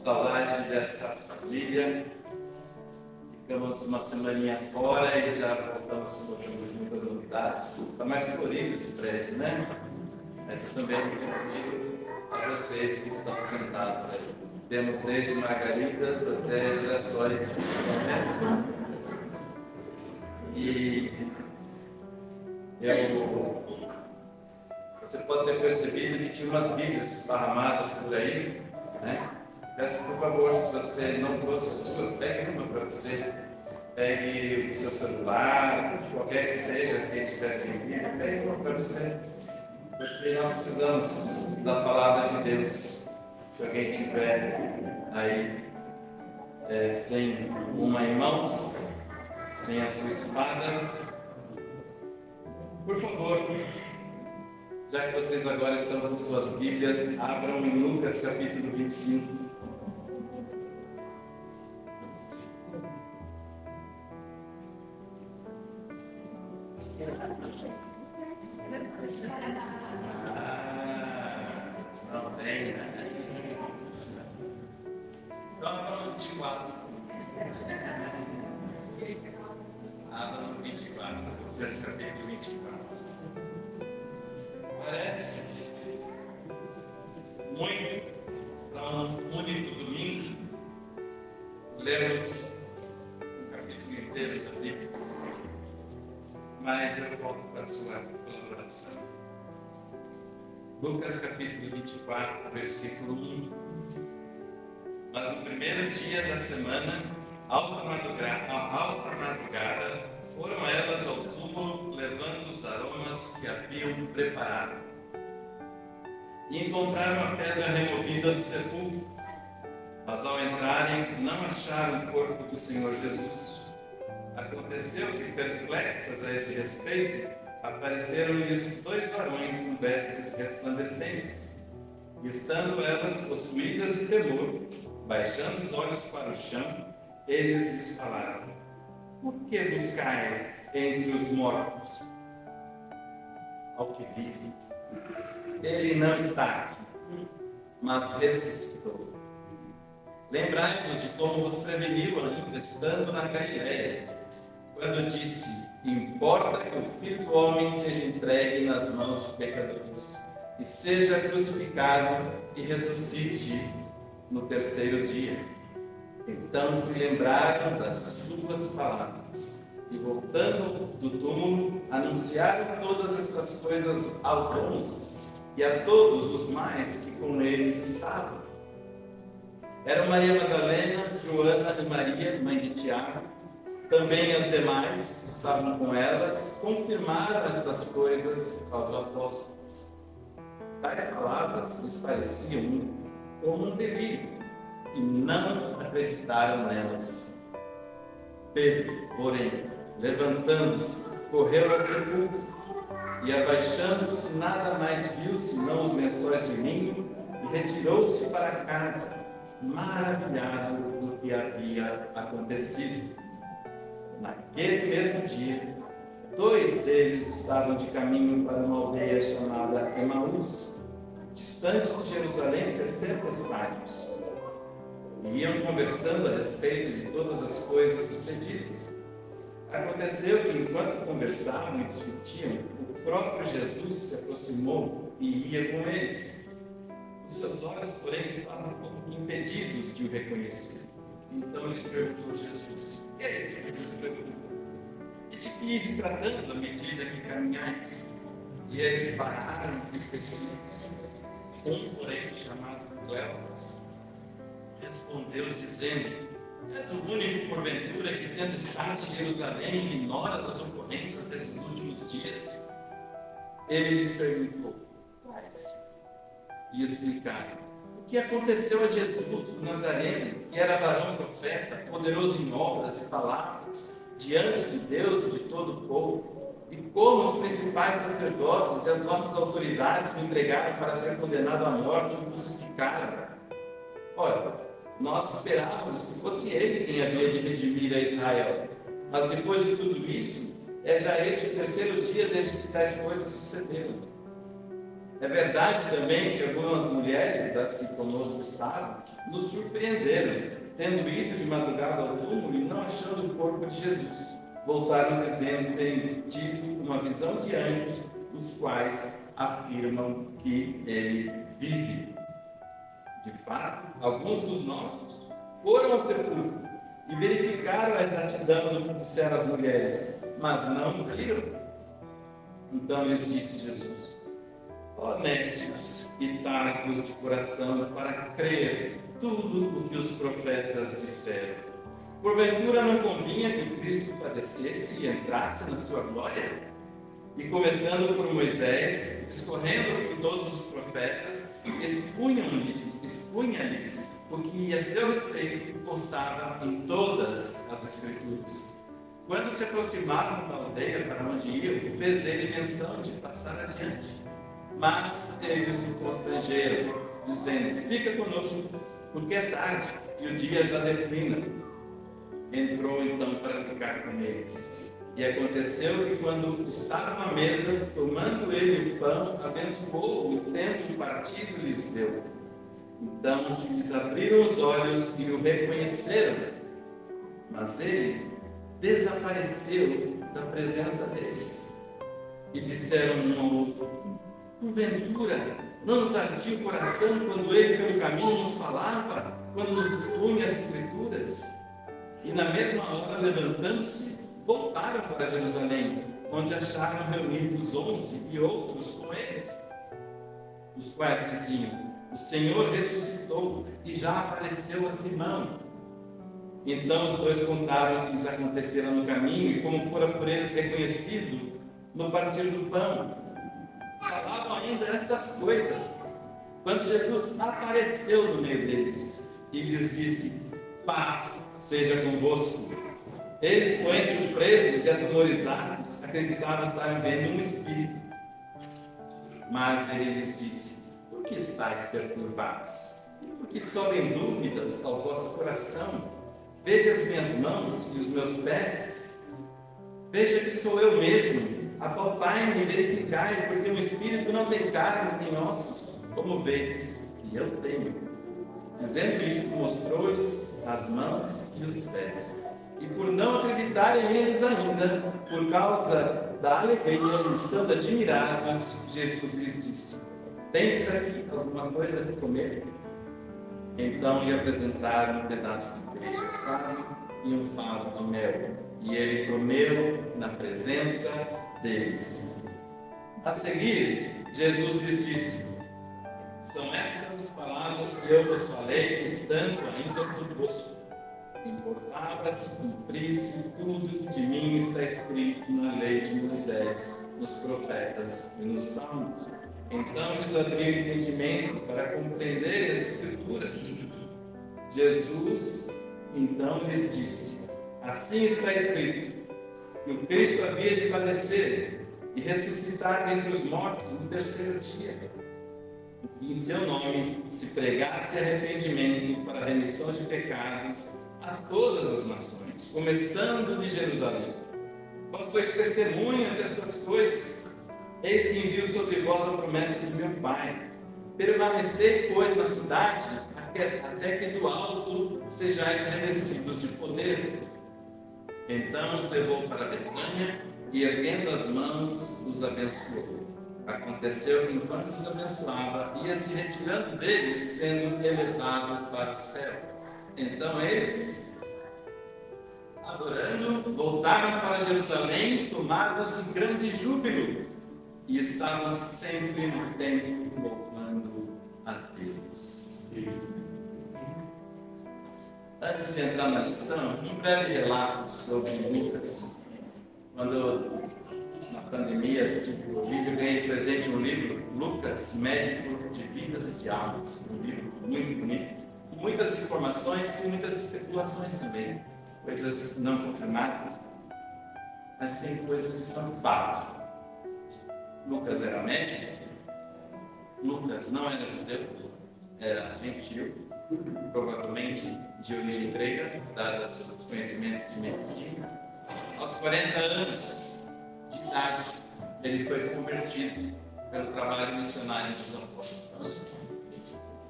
Saudade dessa família. Ficamos uma semaninha fora e já voltamos com muitas novidades. Está mais colorido esse prédio, né? Mas eu também convido a vocês que estão sentados aí. Temos desde margaridas até girassóis. E você pode ter percebido que tinha umas bíblias esparramadas por aí, né? Peço por favor, se você não trouxe a sua, pegue uma para você. Pegue o seu celular, qualquer que seja que tivesse em Bíblia, pegue uma para você. Porque nós precisamos da palavra de Deus. Se alguém tiver aí sem uma em mãos, sem a sua espada, por favor, já que vocês agora estão com suas Bíblias, abram em Lucas capítulo 25. Não tem, né? Então, abram no 24. Abram no 24, Lucas capítulo 24. Parece muito para um único domingo lermos um capítulo inteiro da Bíblia, mas eu volto para a sua colaboração. Lucas capítulo 24, versículo 1. Mas no primeiro dia da semana, alta madrugada, foram elas ao túmulo, levando os aromas que haviam preparado. E encontraram a pedra removida do sepulcro. Mas ao entrarem, não acharam o corpo do Senhor Jesus. Aconteceu que, perplexas a esse respeito, apareceram-lhes dois varões com vestes resplandecentes. E estando elas possuídas de temor, baixando os olhos para o chão, eles lhes falaram: por que buscais entre os mortos ao que vive? Ele não está aqui, mas ressuscitou. Lembrai-vos de como vos preveniu ainda estando na Galiléia, quando disse: importa que o Filho do Homem seja entregue nas mãos de pecadores, e seja crucificado e ressuscite no terceiro dia. Então se lembraram das suas palavras, e voltando do túmulo, anunciaram todas estas coisas aos 11 e a todos os mais que com eles estavam. Eram Maria Madalena, Joana e Maria, mãe de Tiago. Também as demais que estavam com elas confirmaram estas coisas aos apóstolos. Tais palavras lhes pareciam como um delírio, e não acreditaram nelas. Pedro, porém, levantando-se, correu ao sepulcro, e abaixando-se nada mais viu senão os lençóis de linho, e retirou-se para casa, maravilhado do que havia acontecido. Naquele mesmo dia, dois deles estavam de caminho para uma aldeia chamada Emaús, distante de Jerusalém 60 estádios. E iam conversando a respeito de todas as coisas sucedidas. Aconteceu que, enquanto conversavam e discutiam, o próprio Jesus se aproximou e ia com eles. Os seus olhos, porém, estavam como impedidos de o reconhecer. Então lhes perguntou Jesus: o que é isso que vos preocupa? E de que ires tratando à medida que caminhais? E eles pararam entristecidos. Um, porém, chamado Cleopas, respondeu dizendo: és o único, porventura, que tendo estado em Jerusalém, ignoras as ocorrências desses últimos dias? Ele lhes perguntou quais, e explicaram: o que aconteceu a Jesus, o Nazareno, que era varão profeta, poderoso em obras e palavras, diante de Deus e de todo o povo, e como os principais sacerdotes e as nossas autoridades o entregaram para ser condenado à morte e o crucificaram. Ora, nós esperávamos que fosse ele quem havia de redimir a Israel. Mas depois de tudo isso, é já este o terceiro dia desde que tais coisas sucederam. É verdade também que algumas mulheres das que conosco estavam nos surpreenderam, tendo ido de madrugada ao túmulo e não achando o corpo de Jesus. Voltaram dizendo terem tido uma visão de anjos, os quais afirmam que ele vive. De fato, alguns dos nossos foram ao sepulcro e verificaram a exatidão do que disseram as mulheres, mas não viram. Então lhes disse Jesus: ó nécios e tardos de coração, para crer tudo o que os profetas disseram. Porventura não convinha que o Cristo padecesse e entrasse na sua glória? E começando por Moisés, discorrendo por todos os profetas, expunha-lhes o que a seu respeito constava em todas as Escrituras. Quando se aproximaram da aldeia para onde iam, fez ele menção de passar adiante. Mas eles se constrangeram, dizendo: fica conosco, porque é tarde e o dia já declina. Entrou então para ficar com eles. E aconteceu que, quando estavam à mesa, tomando ele o pão, abençoou o tempo de partido e lhes deu. Então lhes abriram os olhos e o reconheceram, mas ele desapareceu da presença deles. E disseram um ao outro: porventura não nos ardia o coração quando ele pelo caminho nos falava, quando nos expunha as Escrituras? E na mesma hora, levantando-se, voltaram para Jerusalém, onde acharam reunidos 11 e outros com eles, os quais diziam: o Senhor ressuscitou e já apareceu a Simão. Então os dois contaram o que lhes acontecera no caminho e como fora por eles reconhecido no partir do pão. Falavam ainda estas coisas, quando Jesus apareceu no meio deles e lhes disse: paz seja convosco. Eles, porém, surpresos e atemorizados, acreditavam estar vendo um espírito. Mas ele lhes disse: por que estáis perturbados? Por que sobem dúvidas ao vosso coração? Vede as minhas mãos e os meus pés. Veja que sou eu mesmo. Apalpai-me e verificai, porque o espírito não tem carne nem ossos, como vedes que eu tenho. Dizendo isto, mostrou-lhes as mãos e os pés. E por não acreditarem neles ainda, por causa da alegria, estando admirados, Jesus lhes disse: tendes aqui alguma coisa de comer? Então lhe apresentaram um pedaço de peixe assado e um favo de mel, e ele comeu na presença deles. A seguir, Jesus lhes disse: são estas as palavras que eu vos falei, estando ainda convosco. Importava se cumprisse tudo que de mim está escrito na lei de Moisés, nos profetas e nos salmos. Então lhes abriu o entendimento para compreender as Escrituras. Jesus então lhes disse: assim está escrito, que o Cristo havia de padecer e ressuscitar dentre os mortos no terceiro dia, e em seu nome se pregasse arrependimento para a remissão de pecados a todas as nações, começando de Jerusalém. Vós sois testemunhas destas coisas. Eis que envio sobre vós a promessa de meu Pai. Permanecei, pois, na cidade, até que do alto sejais revestidos de poder. Então os levou para Betânia e, erguendo as mãos, os abençoou. Aconteceu que, enquanto os abençoava, ia se retirando deles, sendo elevado para o céu. Então eles, adorando, voltaram para Jerusalém, tomados de grande júbilo, e estavam sempre no templo louvando a Deus. Antes de entrar na lição, um breve relato sobre Lucas. Quando, na pandemia do Covid, eu ganhei presente um livro, Lucas, Médico de Vidas e de Almas. Um livro muito bonito, com muitas informações e muitas especulações também. Coisas não confirmadas, mas tem coisas que são fato. Lucas era médico, Lucas não era judeu, era gentil, provavelmente de origem grega, dados os conhecimentos de medicina. Aos 40 anos de idade, ele foi convertido pelo trabalho missionário dos apóstolos.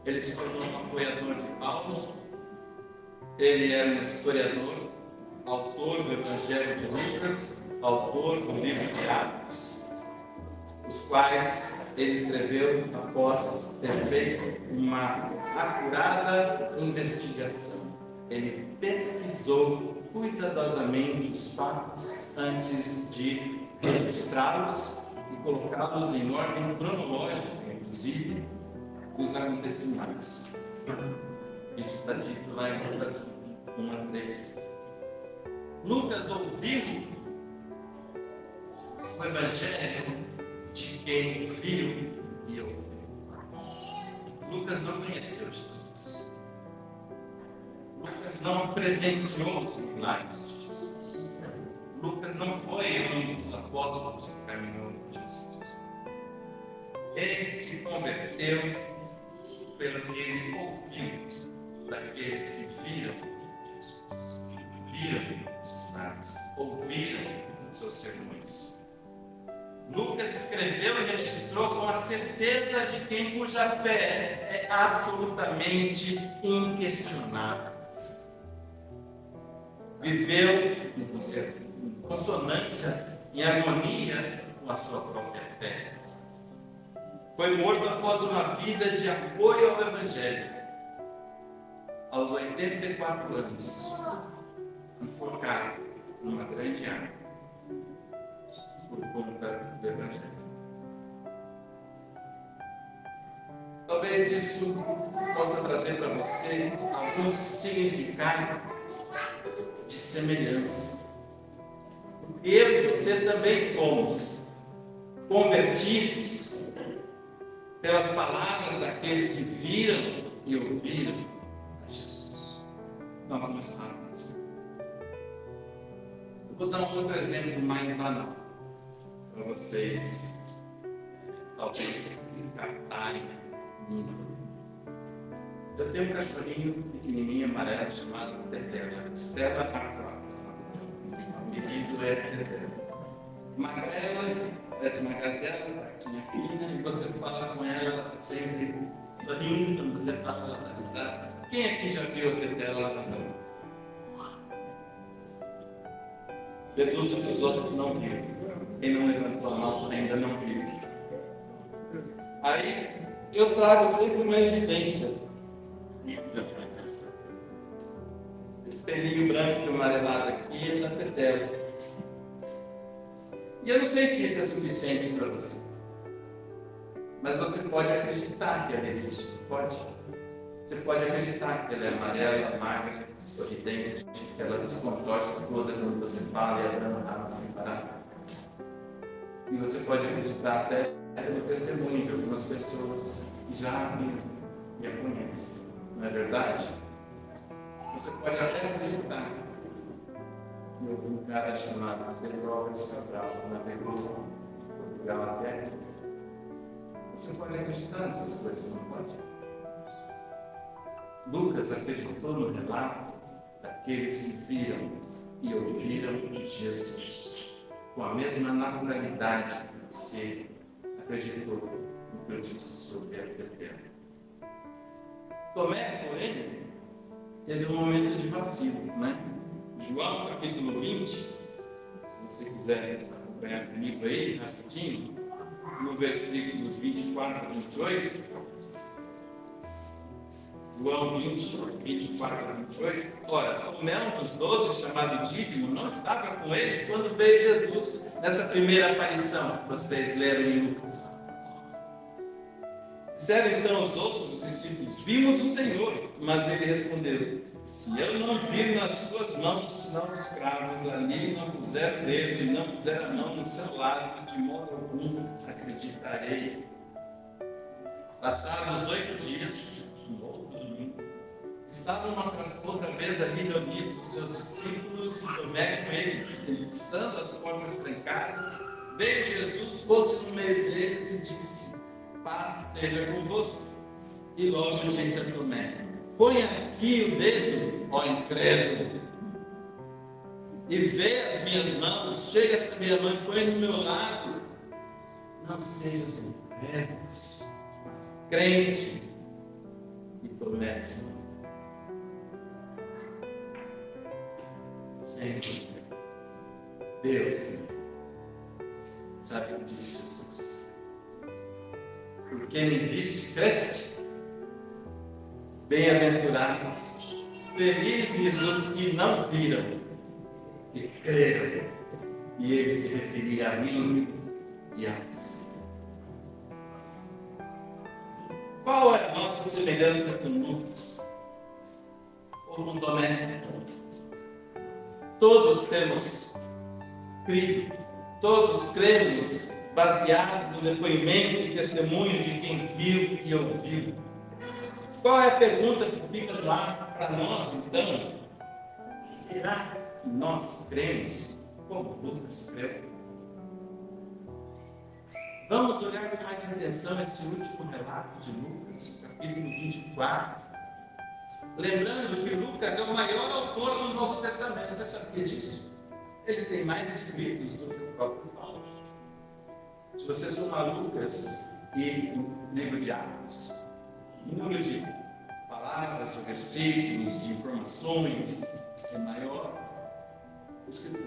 Ele se tornou um apoiador de Paulo. Ele era um historiador, autor do Evangelho de Lucas, autor do livro de Atos, os quais ele escreveu após ter feito uma acurada investigação. Ele pesquisou cuidadosamente os fatos antes de registrá-los e colocá-los em ordem cronológica, inclusive, dos acontecimentos. Isso está dito lá em Lucas 1:3. Lucas ouviu o Evangelho de quem viu e ouviu. Lucas não conheceu Jesus. Lucas não presenciou os milagres de Jesus. Lucas não foi um dos apóstolos que caminhou com Jesus. Ele se converteu pelo que ele ouviu daqueles que viram Jesus, viram os milagres, ouviram seus sermões. Lucas escreveu e registrou com a certeza de quem cuja fé é absolutamente inquestionável. Viveu em consonância, em harmonia com a sua própria fé. Foi morto após uma vida de apoio ao Evangelho. Aos 84 anos, enforcado numa grande árvore, por conta do Evangelho. Talvez isso possa trazer para você algum significado de semelhança. Eu e você também fomos convertidos pelas palavras daqueles que viram e ouviram a Jesus. Nós não estávamos. Eu vou dar um outro exemplo mais banal para vocês, talvez captarem. Eu tenho um cachorrinho pequenininho, amarelo, chamado Tetela, Stella Aqua. O apelido é Tetela. Magrela, parece uma gazela, pratinha fina, e você fala com ela, ela está sempre sorrindo. Quando você fala, ela está risada. Quem aqui já viu a Tetela lá na rua? Deduzo que os outros não viram. Quem não levantou a mão ainda não viu. Aí eu trago sempre uma evidência. Esse pelinho branco e amarelado aqui é da Tetela. E eu não sei se isso é suficiente para você. Mas você pode acreditar que ela existe. Pode. Você pode acreditar que ela é amarela, magra, sorridente, que ela descontorce toda quando você fala e ela não rabo sem parar. E você pode acreditar até no testemunho de algumas pessoas que já a viram e a conhecem. Não é verdade? Você pode até acreditar que houve um cara chamado Pedro Álvares Cabral, que navegou de Portugal até aqui. Você pode acreditar nessas coisas, não pode? Lucas acreditou no relato daqueles que viram e ouviram Jesus, com a mesma naturalidade que você acreditou no que eu disse sobre a Tetela. Tomé, porém, teve um momento de vacilo, né? João, capítulo 20, se você quiser acompanhar comigo aí, rapidinho, no versículos 24 a 28, João 20, 24 a 28, ora, Tomé, um dos 12, chamado Dídimo, não estava com eles quando veio Jesus nessa primeira aparição que vocês leram em Lucas. Disseram então os outros discípulos: vimos o Senhor. Mas ele respondeu: se eu não vir nas suas mãos o sinal dos cravos, ali não puser o dedo e não puser a mão no seu lado, de modo algum acreditarei. Passados 8 dias, no outro domingo, estavam outra vez ali reunidos os seus discípulos e Tomé com eles. E, estando as portas trancadas, veio Jesus, pôs-se no meio deles e disse: paz seja convosco. E logo disse a Tomé: põe aqui o dedo, ó incrédulo, e vê as minhas mãos, chega também a mão e põe no meu lado. Não sejas incrédulo, incrédulos, mas crente e promete. Sempre Deus sabe o que disse Jesus. Porque me viste, creste. Bem-aventurados, felizes os que não viram e creram. E ele se referia a mim e a você. Qual é a nossa semelhança com Lucas ou com Tomé? Todos temos crido, todos cremos baseados no depoimento e testemunho de quem viu e ouviu. Qual é a pergunta que fica no ar para nós, então? Será que nós cremos como Lucas creu? Vamos olhar com mais atenção esse último relato de Lucas, capítulo 24. Lembrando que Lucas é o maior autor do Novo Testamento, você sabia disso? Ele tem mais escritos do que o próprio Paulo. Se você somar Lucas e o livro de Atos, o número de palavras, de versículos, de informações, é maior o escritor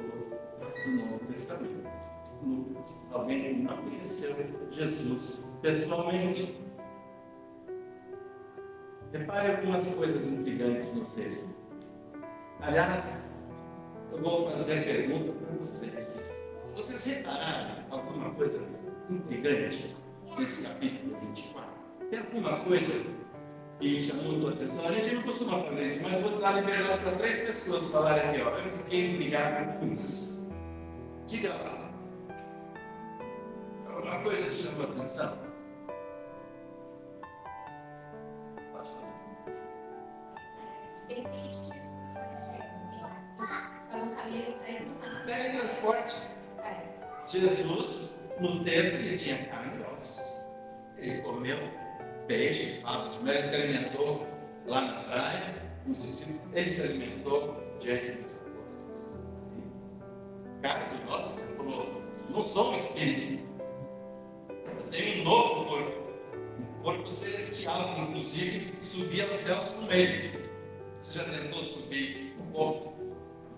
do Novo Testamento. Lucas, alguém que não conheceu Jesus pessoalmente. Repare algumas coisas intrigantes no texto. Aliás, eu vou fazer a pergunta para vocês. Vocês repararam alguma coisa intrigante nesse capítulo 24? Tem alguma coisa que chamou a atenção? A gente não costuma fazer isso, mas vou dar liberdade para 3 pessoas falarem aqui. Eu fiquei intrigado com isso. Diga lá. Alguma coisa que chamou a atenção? Teletransporte. Jesus, no texto, ele tinha carne e ossos. Ele comeu peixe, favos, ele se alimentou lá na praia, os discípulos, ele se alimentou diante dos apóstolos. Carne e ossos, ele falou, não sou um espírito, eu tenho um novo corpo, um corpo celestial, que inclusive subia aos céus com ele. Você já tentou subir um pouco?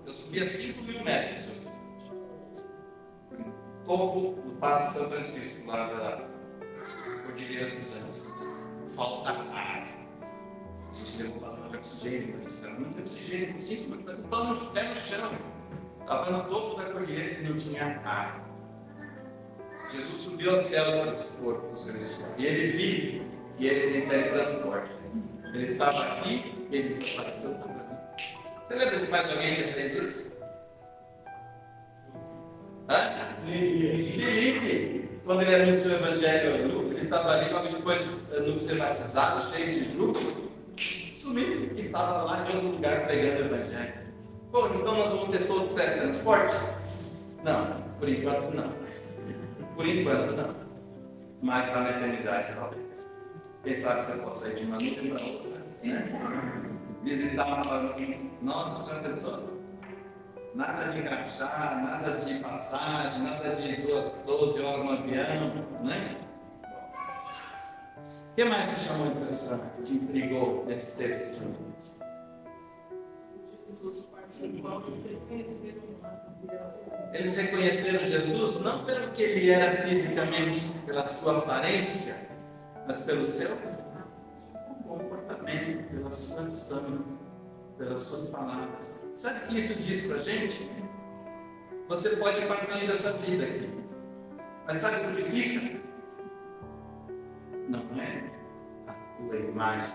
Eu subi a 5.000 metros hoje. Topo do Passo São Francisco, lá da Cordilheira dos Andes. Falta ar. A gente levou falando de oxigênio, mas não tem oxigênio com 5 metros, estava no pé no chão. Estava no topo da cordilheira e não tinha ar. Jesus subiu aos céus com esse corpo celestial. E ele vive, e ele tem teletransporte. Ele estava aqui, ele desapareceu também. Você lembra de mais alguém que fez isso? Felipe, quando ele anunciou o Evangelho ao grupo, ele estava ali, logo depois de ser batizado, cheio de júbilo, sumiu e estava lá em outro lugar pregando o Evangelho. Bom, então nós vamos ter todos teletransporte? Não, por enquanto não. Por enquanto não. Mas lá na eternidade talvez. Quem sabe você possa ir de uma nuvem para outra, né? Visitar uma família. Nossa, já pensou? Nada de crachá, nada de passagem, nada de 12 horas no avião, né? O que mais te chamou a atenção, te intrigou nesse texto de Lucas? Eles reconheceram Jesus não pelo que ele era fisicamente, pela sua aparência, mas pelo seu comportamento, pela sua ação, pelas suas palavras. Sabe o que isso diz para a gente? Você pode partir dessa vida aqui, mas sabe o que fica? Não é a tua imagem,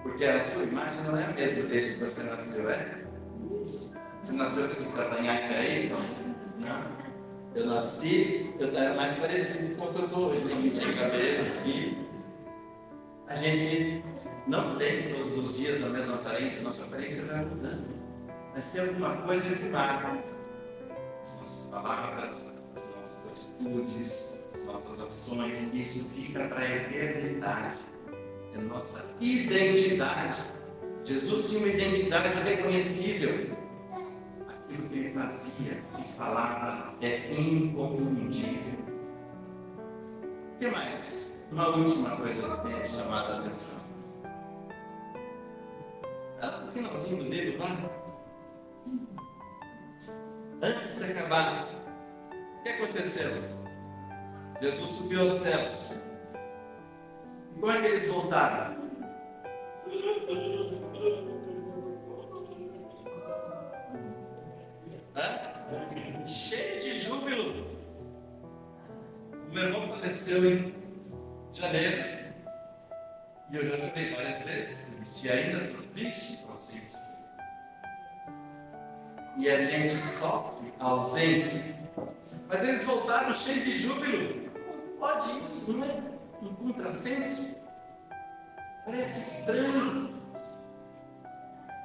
porque a sua imagem não é a mesma desde que você nasceu, é? Você nasceu com esse cavanhaque aí, então? Não. Eu nasci, eu era mais parecido com o que eu sou hoje, nem tinha cabelo aqui. A gente não tem todos os dias a mesma aparência, nossa aparência vai mudando. Mas tem alguma coisa que marca as nossas palavras, as nossas atitudes, as nossas ações. Isso fica para a eternidade. É nossa identidade. Jesus tinha uma identidade reconhecível. Aquilo que ele fazia e falava é inconfundível. que mais? Uma última coisa que tem chamado a atenção. No finalzinho do livro, lá, antes de acabar, o que aconteceu? Jesus subiu aos céus. E como é que eles voltaram? Cheio de júbilo. O meu irmão faleceu em janeiro. E eu já chorei várias vezes. E ainda estou triste com a ausência. E a gente sofre a ausência. Mas eles voltaram cheios de júbilo. Pode isso, não é um contrassenso? Parece estranho.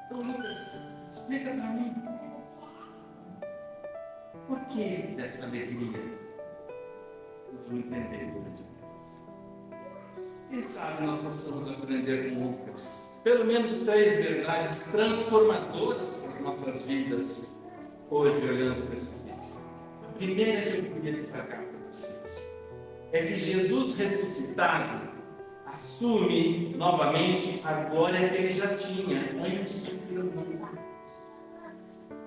Então, Lucas, explica para mim. Por que dessa alegria? Nós vamos entender durante a conversa. Quem sabe nós possamos aprender com Lucas pelo menos 3 verdades transformadoras para as nossas vidas hoje, olhando para esse texto. A primeira que eu queria destacar para vocês é que Jesus ressuscitado assume novamente a glória que ele já tinha antes de vir ao mundo.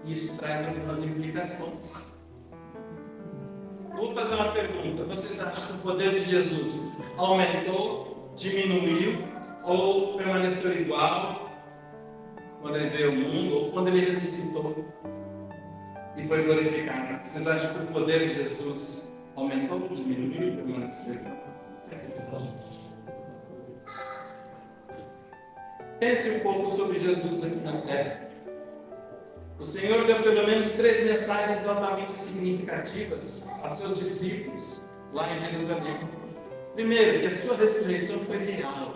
Isso traz algumas implicações. Vou fazer uma pergunta. Vocês acham que o poder de Jesus aumentou, diminuiu ou permaneceu igual quando ele veio ao mundo ou quando ele ressuscitou e foi glorificado? Vocês acham que o poder de Jesus aumentou, diminuiu, permaneceu igual? Pense um pouco sobre Jesus aqui na terra. O Senhor deu pelo menos 3 mensagens altamente significativas a seus discípulos lá em Jerusalém. Primeiro, que a sua ressurreição foi real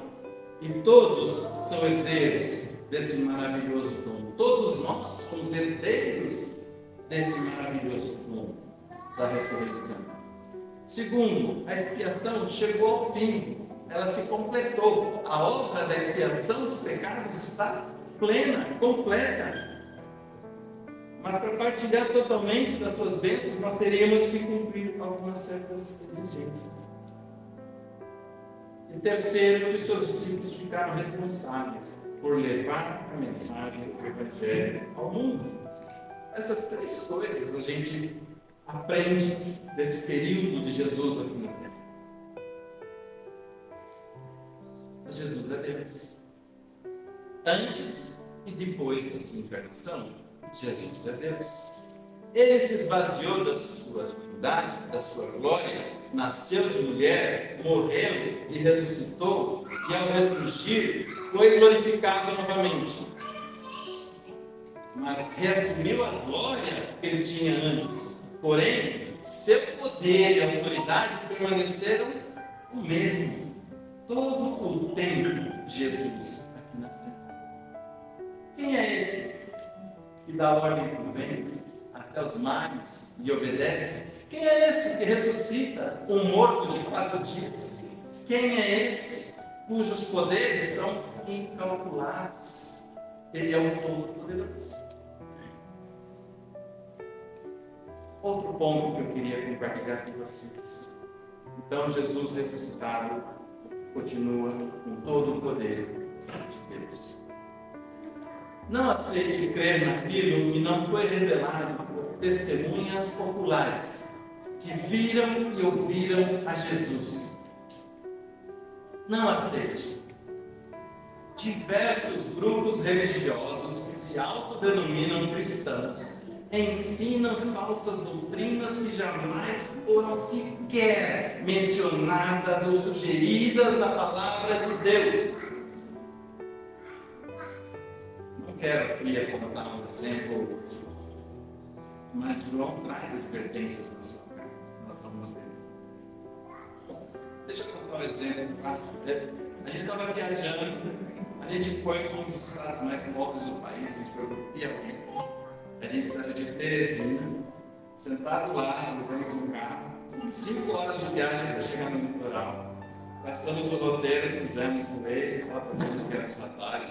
e todos são herdeiros desse maravilhoso dom. Todos nós somos herdeiros desse maravilhoso dom da ressurreição. Segundo, a expiação chegou ao fim, ela se completou. A obra da expiação dos pecados está plena, completa. Mas para partilhar totalmente das suas bênçãos, nós teríamos que cumprir algumas certas exigências. E terceiro, que seus discípulos ficaram responsáveis por levar a mensagem do Evangelho ao mundo. Essas 3 coisas a gente aprende desse período de Jesus aqui na terra. Mas Jesus é Deus. Antes e depois da sua encarnação, Jesus é Deus. Ele se esvaziou da sua divindade, da sua glória, nasceu de mulher, morreu e ressuscitou, e ao ressurgir foi glorificado novamente. Mas reassumiu a glória que ele tinha antes. Porém, seu poder e autoridade permaneceram o mesmo. Todo o tempo de Jesus aqui na terra. Quem é esse que dá ordem para o vento, até os mares e obedece? Quem é esse que ressuscita um morto de 4 dias? Quem é esse cujos poderes são incalculáveis? Ele é o Todo-Poderoso. Outro ponto que eu queria compartilhar com vocês. Então, Jesus ressuscitado continua com todo o poder de Deus. Não aceite crer naquilo que não foi revelado por testemunhas oculares, que viram e ouviram a Jesus. Não aceite. Diversos grupos religiosos que se autodenominam cristãos ensinam falsas doutrinas que jamais foram sequer mencionadas ou sugeridas na palavra de Deus. Não quero aqui apontar um exemplo, mas João traz advertências na sua carta. Nós vamos ver. Deixa eu contar um exemplo. A gente estava viajando, a gente foi para um dos estados mais pobres do país, a gente foi para o Piauí. A gente saiu de Teresina, sentado lá, alugamos um carro, 5 horas de viagem para chegar no litoral. Passamos o roteiro, fizemos um mês, lá para onde que eram os atalhos,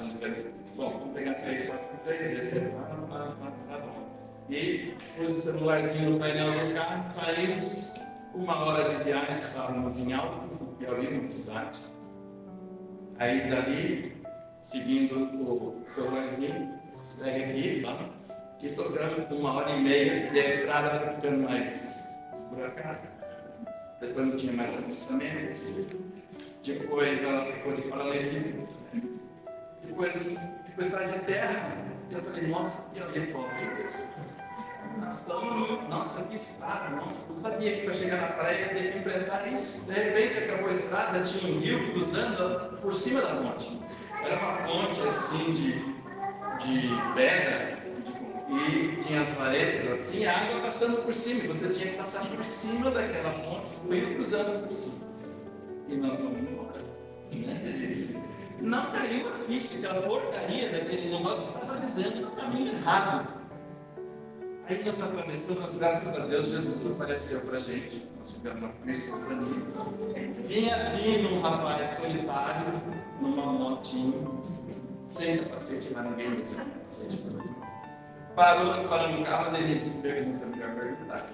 vamos pegar 3, 4 por 3, descer, tá bom. E pus o celularzinho no painel do carro, saímos, 1 hora de viagem, estávamos em Altos, no Piauí, uma cidade. Aí dali, seguindo o celularzinho, segue aqui, tá? E tocando 1h30, e a estrada está ficando mais esburacada. Depois não tinha mais acostamento. Depois ela ficou de paralelismo. Depois ficou estrada de terra. E eu falei, nossa, que olhei, pô, que isso? Nossa, que estrada, nossa, não sabia que para chegar na praia ia ter que enfrentar isso. De repente acabou a estrada, tinha um rio cruzando por cima da ponte. Era uma ponte assim de pedra, e tinha as varetas assim, a água passando por cima, e você tinha que passar por cima daquela ponte, o rio cruzando por cima. E nós vamos embora. Não caiu a ficha, aquela porcaria daquele negócio estava dizendo o caminho errado. Aí nós atravessamos, graças a Deus, Jesus apareceu para a gente. Nós tivemos uma cristofania. Vinha vindo um rapaz solitário, numa motinho, sem capacete, mas ninguém usa capacete. Parou, nós paramos no carro, a Denise pergunta, me vai perguntar.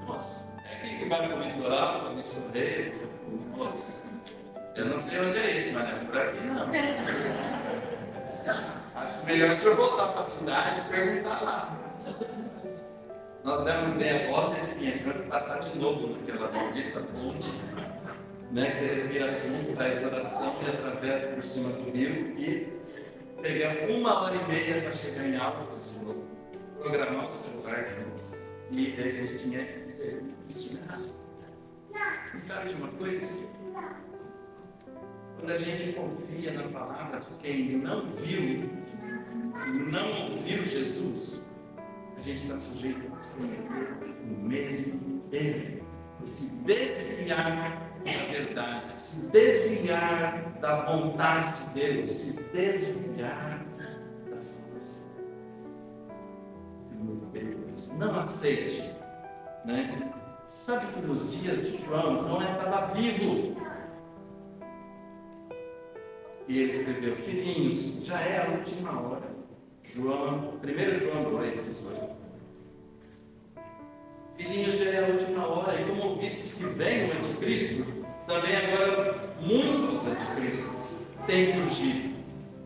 Nossa, é aqui que vai para o litoral, para me escorrer? Nossa, eu não sei onde é isso, mas não é por aqui não. Acho melhor o senhor voltar para a cidade e perguntar lá. Nós demos meia volta e a gente vai passar de novo naquela maldita ponte, né, que você respira fundo, faz oração e atravessa por cima do rio e pegamos 1h30 para chegar em Altos, programar o celular e aí a gente tinha que e sabe de uma coisa? Quando a gente confia na palavra de quem não viu, não ouviu Jesus, a gente está sujeito a se cometer o mesmo erro, e se desviar da verdade, se desviar da vontade de Deus, se desviar da salvação. Não aceite, né? Sabe que nos dias de João estava vivo. E ele escreveu, filhinhos, já é a última hora. 1 João 2,18. Filhinhos, já é a última hora, e como ouvistes que vem o anticristo, também agora muitos anticristos têm surgido.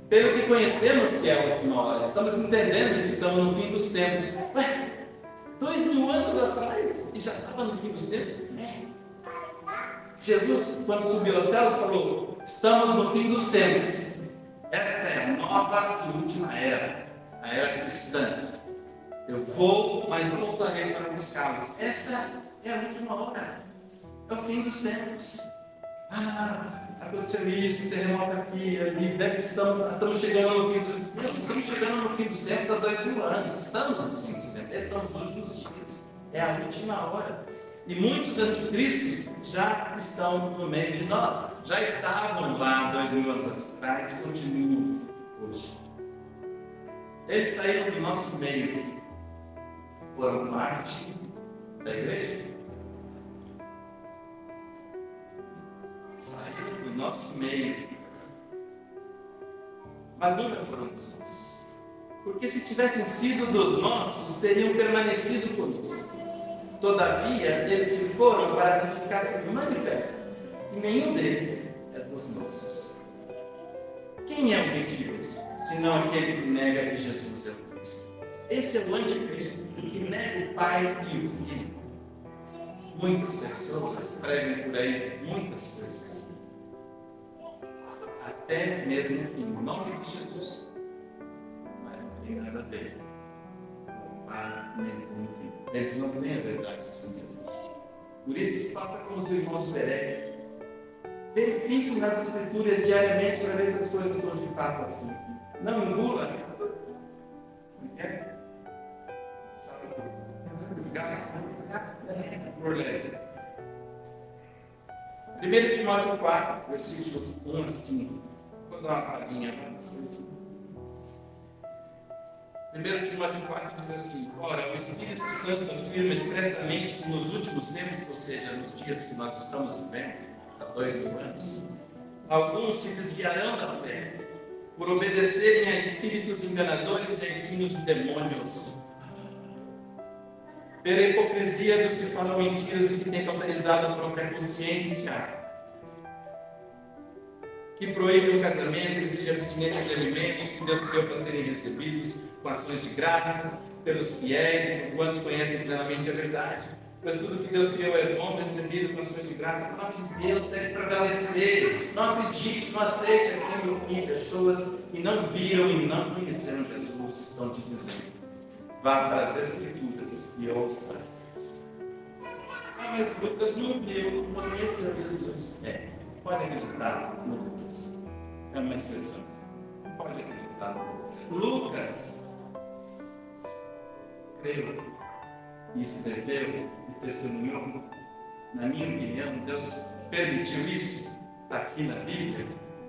Pelo que conhecemos que é a última hora, estamos entendendo que estamos no fim dos tempos. Ué, 2000 anos atrás, e já estava no fim dos tempos? Jesus, quando subiu aos céus, falou, estamos no fim dos tempos. Esta é a nova e última era, a era cristã. Eu vou, mas voltarei para buscá-los. Essa é a última hora. É o fim dos tempos. Aconteceu isso, terremoto aqui, ali, estamos chegando no fim dos tempos. Estamos chegando no fim dos tempos há 2000 anos. Estamos no fim dos tempos. Esses são os últimos dias. É a última hora. E muitos anticristos já estão no meio de nós. Já estavam lá 2000 anos atrás e continuam hoje. Eles saíram do nosso meio. Foram parte da igreja. Saíram do nosso meio. Mas nunca foram dos nossos. Porque se tivessem sido dos nossos, teriam permanecido conosco. Todavia, eles se foram para que ficasse manifesto. E nenhum deles é dos nossos. Quem é o mentiroso, senão aquele que nega que Jesus é o Cristo? Esse é o anticristo, o que nega o Pai e o Filho. Muitas pessoas pregam por aí muitas coisas, até mesmo em nome de Jesus, mas não tem nada a ver com o Pai nem com o Filho. Eles não têm a verdade de si mesmos. Por isso, faça como os irmãos Perec. Verifique nas Escrituras diariamente para ver se as coisas são de fato assim. Não engula. Como é? Sabe? Por letra. 1 Timóteo 4, versículos 1 a 5. Vou dar uma palhinha para vocês. 1 Timóteo 4 diz assim: ora, o Espírito Santo afirma expressamente que nos últimos tempos, ou seja, nos dias que nós estamos vivendo, há 2000 anos, alguns se desviarão da fé, por obedecerem a espíritos enganadores e a ensinos de demônios. pela hipocrisia dos que falam mentiras e que têm cauterizado a própria consciência, que proíbe o casamento, exige abstinência de alimentos que Deus criou para serem recebidos com ações de graças pelos fiéis e por quantos conhecem plenamente a verdade. Pois tudo que Deus criou é bom, recebido com ações de graça. A palavra de Deus deve prevalecer. Não acredite, não aceite aquilo que pessoas que não viram e não conheceram Jesus estão te dizendo. Vá para as Escrituras e ouça. Mas Lucas não viu, não conheceu Jesus. Pode acreditar no Lucas. É uma exceção. Pode acreditar no Lucas. Lucas creu e escreveu e testemunhou. Na minha opinião, Deus permitiu isso, está aqui na Bíblia,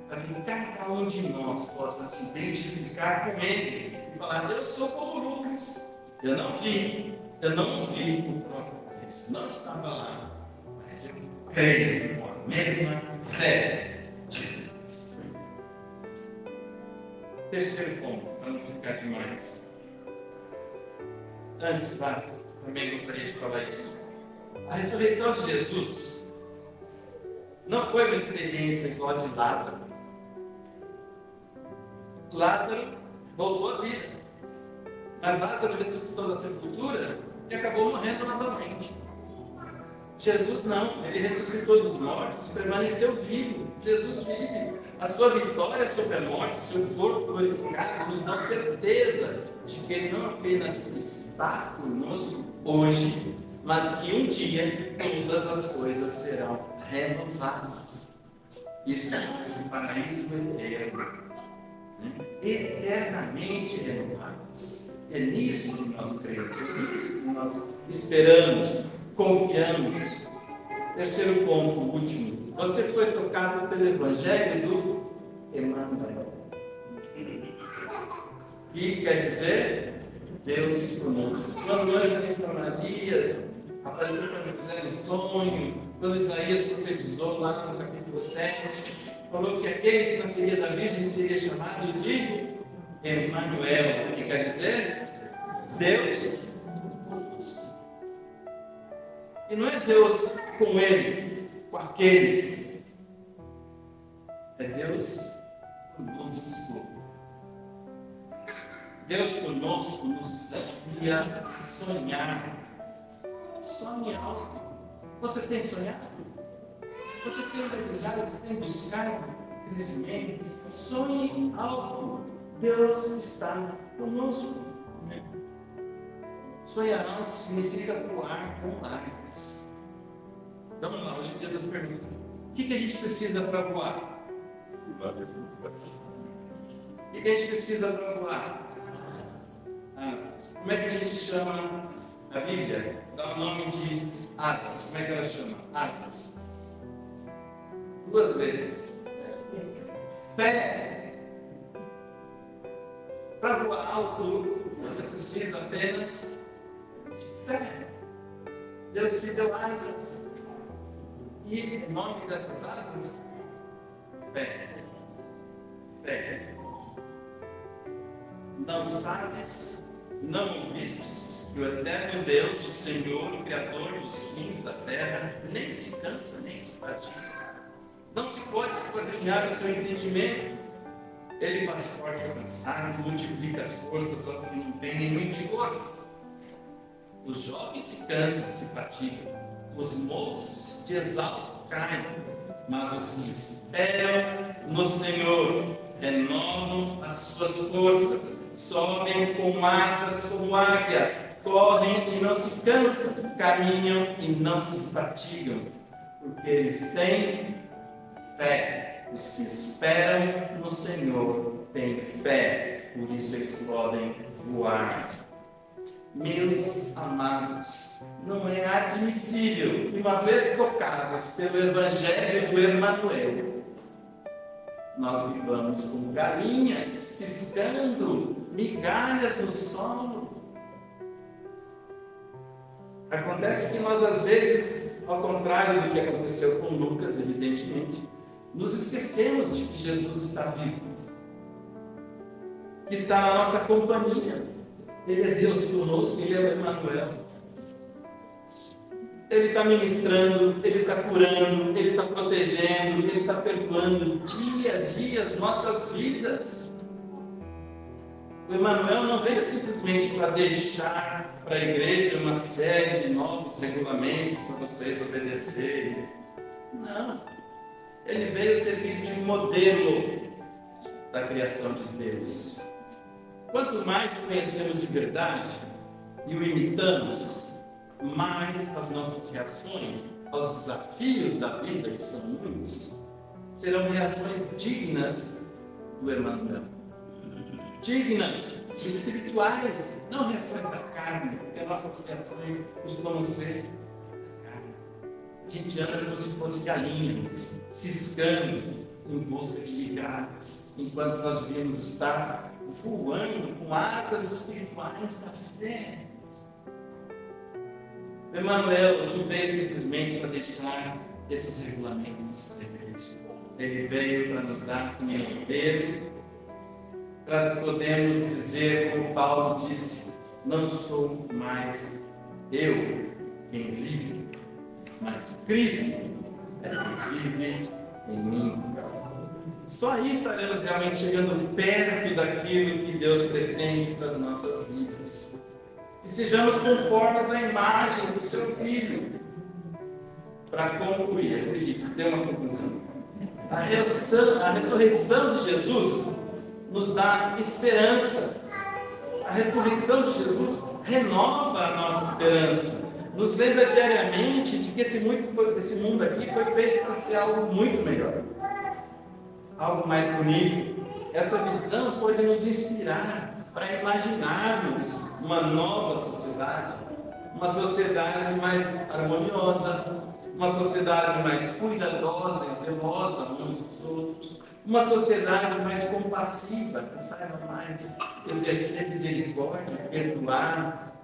para que cada um de nós possa se identificar com Ele e falar: eu sou como Lucas. Eu não vi o próprio Cristo, não estava lá, mas eu creio com a mesma fé de Deus. Terceiro ponto, para não ficar demais. Antes, também gostaria de falar isso. A ressurreição de Jesus não foi uma experiência igual a de Lázaro. Lázaro voltou à vida, mas Lázaro ressuscitou da sepultura e acabou morrendo novamente. Jesus não, ele ressuscitou dos mortos, permaneceu vivo. Jesus vive. A sua vitória sobre a morte, seu corpo glorificado, nos dá certeza de que Ele não apenas está conosco hoje, mas que um dia todas as coisas serão renovadas. Isso chama-se paraíso eterno, eternamente renovadas. É nisso que nós cremos, é nisso que nós esperamos, confiamos. Terceiro ponto, último. Você foi tocado pelo Evangelho do Emmanuel. Que quer dizer Deus conosco. Quando o anjo disse para Maria, apareceu para José no sonho, quando Isaías profetizou lá no capítulo 7, falou que aquele que nasceria da Virgem seria chamado de Emmanuel, que quer dizer Deus conosco. E não é Deus com eles, com aqueles. É Deus conosco. Deus conosco nos desafia a sonhar. Sonhe alto. Você tem sonhado? Você tem desejado? Você tem buscado crescimento? Sonhe alto. Deus está conosco. Sonhar alto significa voar com asas. Então vamos lá, hoje é o dia das perguntas. O que a gente precisa para voar? O que a gente precisa para voar? Asas. Como é que a gente chama a Bíblia? Dá o nome de asas. Como é que ela chama? Asas. 2 vezes. Fé. Para voar alto, você precisa apenas de fé. Deus te deu asas. E o nome dessas asas? Fé. Fé. Não sabes, não ouvistes que o eterno Deus, o Senhor, o Criador dos fins da terra, nem se cansa, nem se fatiga. Não se pode esquadrinhar o seu entendimento. Ele faz forte ao cansado, multiplica as forças ao que não tem nenhum vigor. Os jovens se cansam, se fatigam, os moços de exausto caem, mas os que esperam no Senhor renovam as suas forças, sobem com asas como águias, correm e não se cansam, caminham e não se fatigam, porque eles têm fé. Os que esperam no Senhor têm fé, por isso eles podem voar. Meus amados, não é admissível que, uma vez tocados pelo Evangelho do Emmanuel, nós vivamos como galinhas, ciscando migalhas no solo. Acontece que nós, às vezes, ao contrário do que aconteceu com Lucas, evidentemente, nos esquecemos de que Jesus está vivo, que está na nossa companhia. Ele é Deus conosco, Ele é o Emmanuel. Ele está ministrando, Ele está curando, Ele está protegendo, Ele está perdoando dia a dia as nossas vidas. O Emmanuel não veio simplesmente para deixar para a igreja uma série de novos regulamentos para vocês obedecerem. Não. Ele veio servir de modelo da criação de Deus. Quanto mais o conhecemos de verdade e o imitamos, mais as nossas reações aos desafios da vida, que são muitos, serão reações dignas do Emmanuel. Dignas, espirituais, não reações da carne, porque as nossas reações costumam ser da carne. A gente anda como se fosse galinha, ciscando em busca de migalhas, enquanto nós devíamos estar voando com asas espirituais da fé. Emmanuel não veio simplesmente para deixar esses regulamentos para a igreja. Ele veio para nos dar um modelo, para podermos dizer, como Paulo disse, não sou mais eu quem vive, mas Cristo é quem vive em mim. Só aí estaremos realmente chegando perto daquilo que Deus pretende para as nossas vidas. E sejamos conformes à imagem do seu Filho. Para concluir, acredito, tem uma conclusão. A ressurreição de Jesus nos dá esperança. A ressurreição de Jesus renova a nossa esperança. Nos lembra diariamente de que esse mundo aqui foi feito para ser algo muito melhor. Algo mais bonito. Essa visão pode nos inspirar para imaginarmos uma nova sociedade. Uma sociedade mais harmoniosa, uma sociedade mais cuidadosa e zelosa uns dos outros, uma sociedade mais compassiva, que saiba mais exercer misericórdia, perdoar,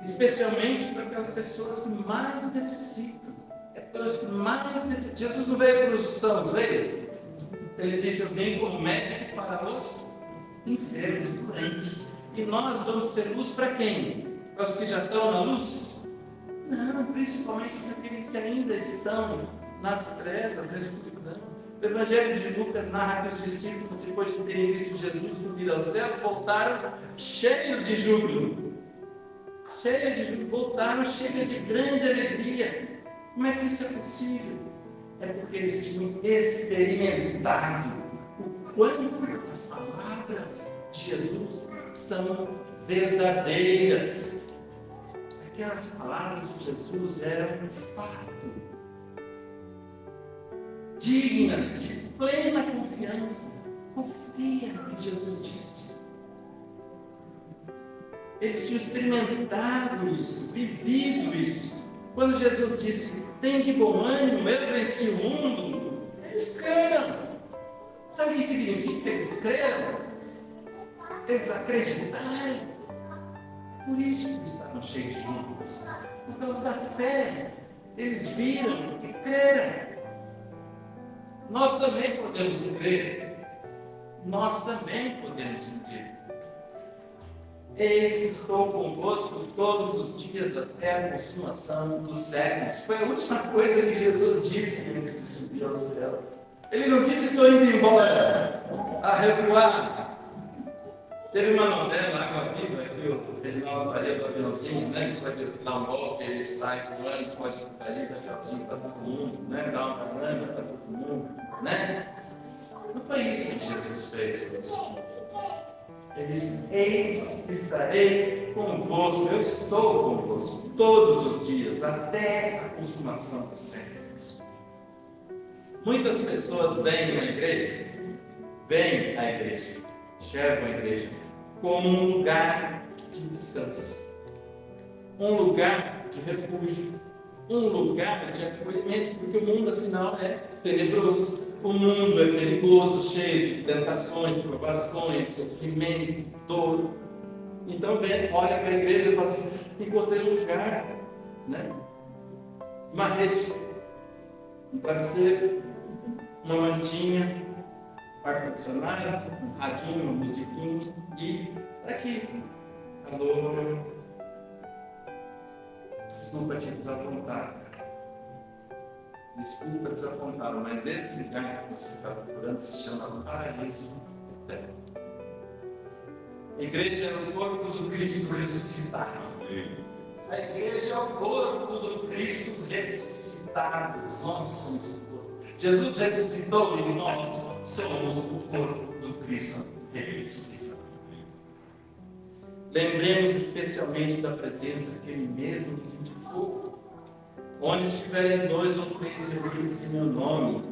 especialmente para aquelas pessoas que mais necessitam. É para os que mais necessitam. Jesus não veio para os sãos, veio. Ele disse, eu venho como médico para os enfermos, doentes. E nós vamos ser luz para quem? Para os que já estão na luz? Não, principalmente para aqueles que ainda estão nas trevas, na escuridão. O Evangelho de Lucas narra que os discípulos, depois de terem visto Jesus subir ao céu, voltaram cheios de júbilo. Voltaram cheios de grande alegria. Como é que isso é possível? É porque eles tinham experimentado o quanto as palavras de Jesus são verdadeiras. Aquelas palavras de Jesus eram um fato, dignas de plena confiança. Confia no que Jesus disse. Eles tinham experimentado isso, vivido isso. Quando Jesus disse, tem de bom ânimo, eu venci o mundo, eles creram. Sabe o que significa? Eles creram. Eles acreditaram. Por isso que estavam cheios de júbilo. Por causa da fé. Eles viram porque creram. Nós também podemos crer. Nós também podemos crer. Eis que estou convosco todos os dias até a consumação dos séculos. Foi a última coisa que Jesus disse antes de subir aos céus. Ele não disse que estou indo embora, a revoar. Teve uma novela, Água Viva, que o Reginaldo Faria do aviãozinho, né? Que pode dar um golpe, ele sai voando, pode cair, dá aviãozinho para todo mundo, né? Dá uma banana para todo mundo, né? Não foi isso que Jesus fez, meus irmãos. Ele disse, eis que estarei convosco, eu estou convosco todos os dias, até a consumação dos séculos. Muitas pessoas vêm à igreja, enxergam a igreja como um lugar de descanso, um lugar de refúgio, um lugar de acolhimento, porque o mundo afinal é tenebroso. O mundo é perigoso, cheio de tentações, provações, sofrimento, dor. Então, olha para a igreja e fala assim, encontrei um lugar, né? Uma rede, um travesseiro, uma mantinha, um ar-condicionado, um radinho, uma musiquinha, e aqui, calor. Desculpa te desapontar, cara. Desculpa desapontá-lo, mas esse lugar que você está procurando se chama paraíso eterno. A igreja é o corpo do Cristo ressuscitado. A igreja é o corpo do Cristo ressuscitado. Nós somos o corpo. Jesus ressuscitou e nós somos o corpo do Cristo ressuscitado. Lembremos especialmente da presença que Ele mesmo nos indicou. Onde estiverem 2 ou 3 reunidos em meu nome,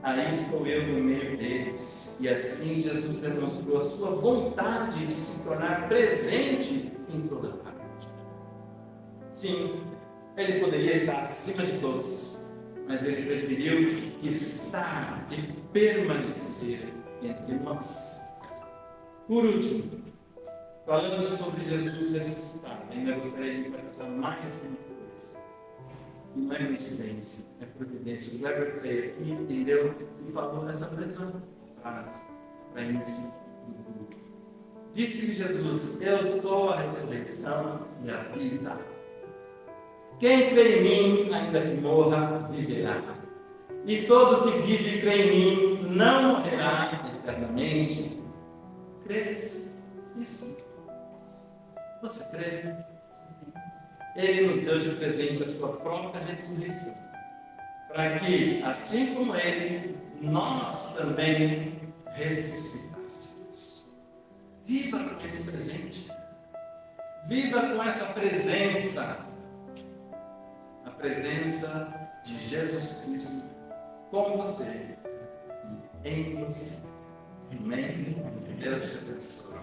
aí estou eu no meio deles. E assim Jesus demonstrou a sua vontade de se tornar presente em toda parte. Sim, Ele poderia estar acima de todos, mas Ele preferiu estar e permanecer entre nós. Por último, falando sobre Jesus ressuscitado, ainda gostaria de enfatizar mais uma coisa. E não é coincidência, é providência. O Weber Frey aqui entendeu e falou nessa mesma frase para início do grupo. Disse-lhe Jesus: eu sou a ressurreição e a vida. Quem crê em mim, ainda que morra, viverá. E todo que vive e crê em mim não morrerá eternamente. Crês nisso? Você crê? Ele nos deu de presente a sua própria ressurreição, para que, assim como Ele, nós também ressuscitássemos. Viva com esse presente. Viva com essa presença. A presença de Jesus Cristo com você e em você. Amém? Deus te abençoe.